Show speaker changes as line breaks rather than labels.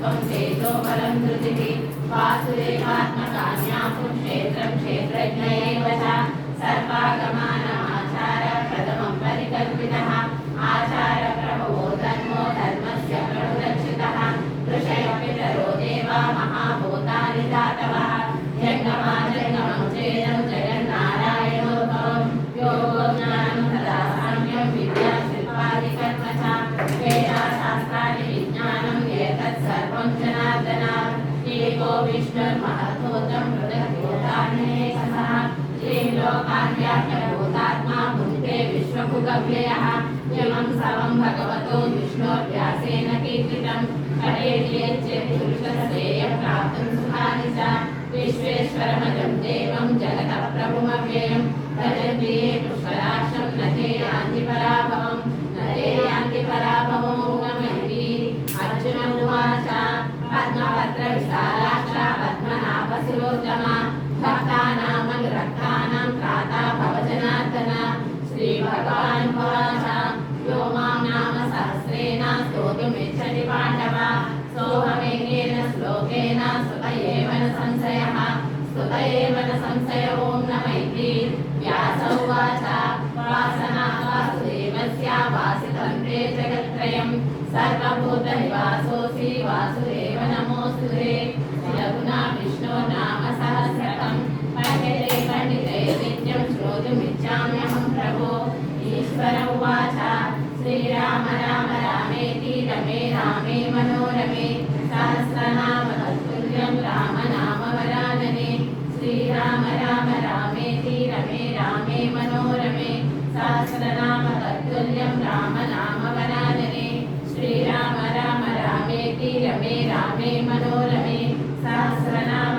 सत्त्वं तेजो बलं धृतिः वासुदेवात्मकान्यासु क्षेत्रं क्षेत्रज्ञ एव च सर्वागमानमाचार प्रथमं परिकल्पितः आचार प्रभवो धर्मो धर्मस्य प्रभुरक्षितः ऋषयपितरो देवा महाभूतानि धातवः जङ्गमाजङ्गमं चेदं जगन्नारायणोद्भवं योगो ज्ञानं तदा साम्यं विद्या शिल्पादिकर्म च वेदाशास्त्राणि विज्ञानं एतत् सर्वं जनार्दनात् एको विष्णुर्महद्भूतं पृथग्भूतान्येकः श्रीलोकान् व्याप्य भूतात्मा भुङ्क्ते विश्वभुगव्ययः इमं सर्वं भगवतो विष्णोर्व्यासेन कीर्तितं कटेर्येच्चेत् पुरुषस्येयं प्राप्तुं सुखानि च विश्वेश्वरमजं देवं जगतः प्रभुमव्ययं भजन्ति ये पुष्कराक्षं न ते यान्ति पराभवं न ते यान्ति पराभवं नमैति अर्जुन उवाच पद्मपत्रविशालाक्षा पद्मनाभशिरोत्तमा भक्तानामनुरक्तानां त्राता भवजनार्दन श्रीभगवानुवाच यो मां नाम सहस्रेण स्तोतुमिच्छति पाण्डव सोऽहमेकेन श्लोकेन स्तुत एव न संशयः स्तुत एव न संशय ॐ नमैति व्यास उवाच वासना वासुदेवस्य वासितं ते जगत्त्रयं सर्वभूतनिवासोऽसि वासुदेव नमोऽस्तु ते रघुना विष्णो नाम सहस्रकं पठ्यते पण्डितैः नित्यं श्रोतुमिच्छाम्यहं प्रभो ईश्वर उवाच श्रीराम राम रामेति रमे रामे मनोरमे सहस्रनाम तत्तुल्यं राम नाम वरानने श्रीराम राम रामेति रमे रामे मनोरमे सहस्रनाम तत्तुल्यं राम नाम वरानने श्रीराम राम रामेति रमे रामे मनोरमे सहस्रनाम